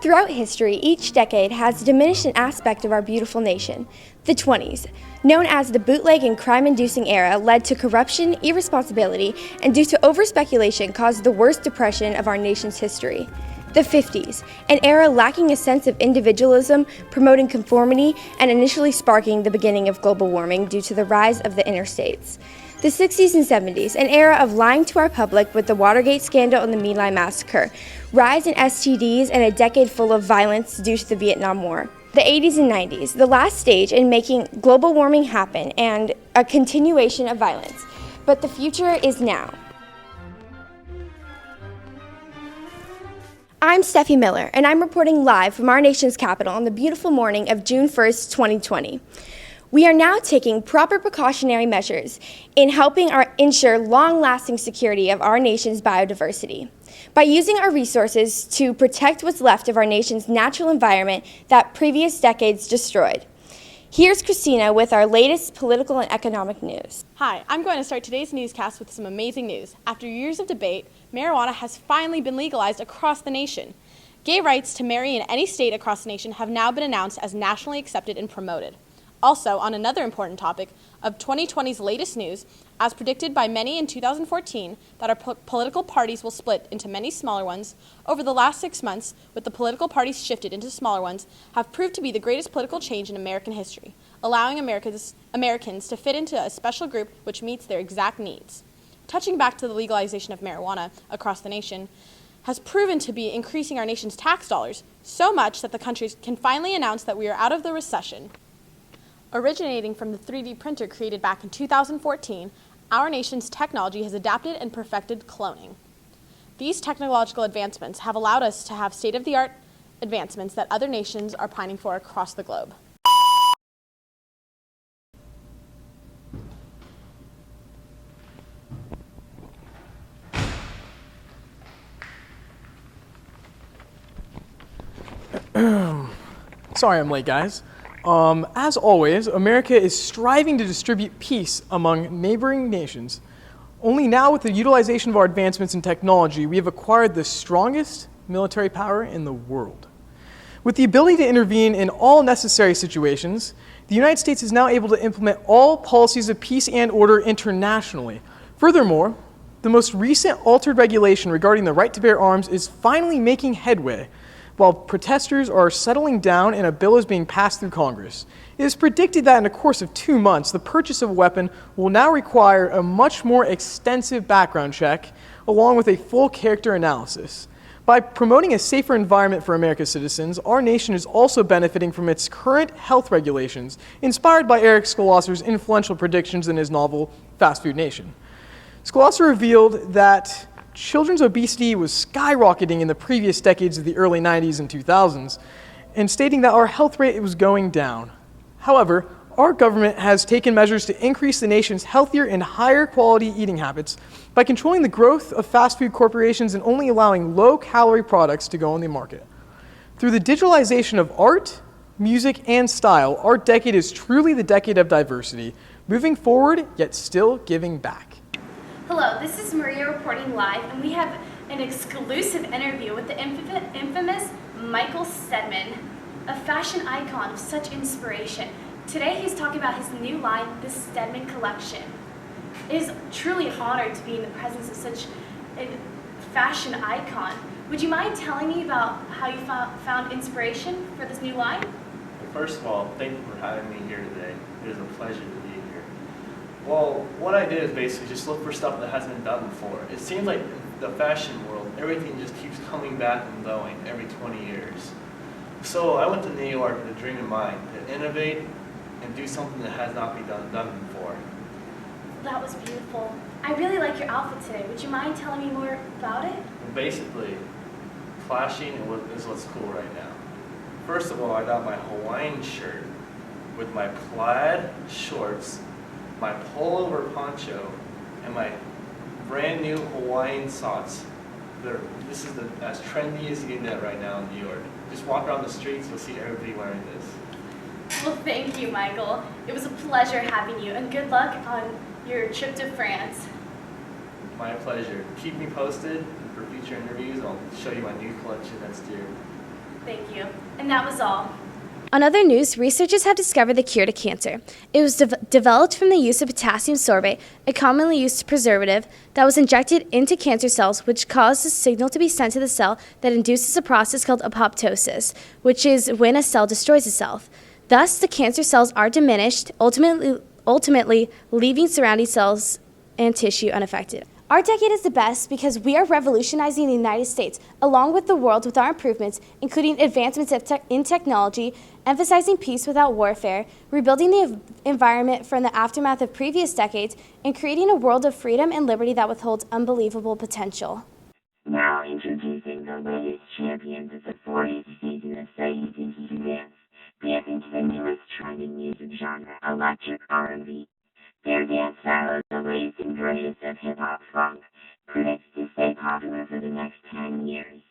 Throughout history, each decade has diminished an aspect of our beautiful nation. The 20s, known as the bootleg and crime-inducing era, led to corruption, irresponsibility, and due to over-speculation caused the worst depression of our nation's history. The 50s, an era lacking a sense of individualism, promoting conformity, and initially sparking the beginning of global warming due to the rise of the interstates. The 60s and 70s, an era of lying to our public with the Watergate scandal and the My Lai massacre, rise in STDs, and a decade full of violence due to the Vietnam War. The 80s and 90s, the last stage in making global warming happen and a continuation of violence. But the future is now. I'm Stephie Miller, and I'm reporting live from our nation's capital on the beautiful morning of June 1st, 2020. We are now taking proper precautionary measures in helping ensure long-lasting security of our nation's biodiversity by using our resources to protect what's left of our nation's natural environment that previous decades destroyed. Here's Christina with our latest political and economic news. Hi, I'm going to start today's newscast with some amazing news. After years of debate, marijuana has finally been legalized across the nation. Gay rights to marry in any state across the nation have now been announced as nationally accepted and promoted. Also, on another important topic of 2020's latest news, as predicted by many in 2014, that our political parties will split into many smaller ones, over the last 6 months, with the political parties shifted into smaller ones, have proved to be the greatest political change in American history, allowing Americans to fit into a special group which meets their exact needs. Touching back to the legalization of marijuana across the nation, has proven to be increasing our nation's tax dollars, so much that the country can finally announce that we are out of the recession. Originating from the 3D printer created back in 2014, our nation's technology has adapted and perfected cloning. These technological advancements have allowed us to have state-of-the-art advancements that other nations are pining for across the globe. Sorry I'm late, guys. As always, America is striving to distribute peace among neighboring nations. Only now, with the utilization of our advancements in technology, we have acquired the strongest military power in the world. With the ability to intervene in all necessary situations, the United States is now able to implement all policies of peace and order internationally. Furthermore, the most recent altered regulation regarding the right to bear arms is finally making headway, while protesters are settling down and a bill is being passed through Congress. It is predicted that in the course of 2 months, the purchase of a weapon will now require a much more extensive background check, along with a full character analysis. By promoting a safer environment for America's citizens, our nation is also benefiting from its current health regulations, inspired by Eric Schlosser's influential predictions in his novel, Fast Food Nation. Schlosser revealed that children's obesity was skyrocketing in the previous decades of the early 90s and 2000s, and stating that our health rate was going down. However, our government has taken measures to increase the nation's healthier and higher quality eating habits by controlling the growth of fast food corporations and only allowing low-calorie products to go on the market. Through the digitalization of art, music, and style, our decade is truly the decade of diversity, moving forward, yet still giving back. Hello, this is Maria reporting live, and we have an exclusive interview with the infamous Michael Steadmon, a fashion icon of such inspiration. Today he's talking about his new line, the Steadmon Collection. It is truly an honor to be in the presence of such a fashion icon. Would you mind telling me about how you found inspiration for this new line? First of all, thank you for having me here today. It is a pleasure to be here. Well, what I did is basically just look for stuff that hasn't been done before. It seems like in the fashion world, everything just keeps coming back and going every 20 years. So I went to New York with a dream in mind, to innovate and do something that has not been done before. That was beautiful. I really like your outfit today. Would you mind telling me more about it? Basically, clashing is what's cool right now. First of all, I got my Hawaiian shirt with my plaid shorts, my pullover poncho, and my brand new Hawaiian socks. This is as trendy as you can get right now in New York. Just walk around the streets, you'll see everybody wearing this. Well, thank you, Michael. It was a pleasure having you, and good luck on your trip to France. My pleasure. Keep me posted for future interviews. I'll show you my new collection next year. Thank you. And that was all. On other news, researchers have discovered the cure to cancer. It was developed from the use of potassium sorbate, a commonly used preservative, that was injected into cancer cells, which caused a signal to be sent to the cell that induces a process called apoptosis, which is when a cell destroys itself. Thus, the cancer cells are diminished, ultimately leaving surrounding cells and tissue unaffected. Our decade is the best because we are revolutionizing the United States along with the world with our improvements, including advancements in technology, emphasizing peace without warfare, rebuilding the environment from the aftermath of previous decades, and creating a world of freedom and liberty that withholds unbelievable potential. Now introducing the latest champions of the 40s season of Studies in Dance, dancing to the newest trending music genre, electric R&B. Their dance style is the latest and greatest of hip-hop funk, predicts to stay popular for the next 10 years.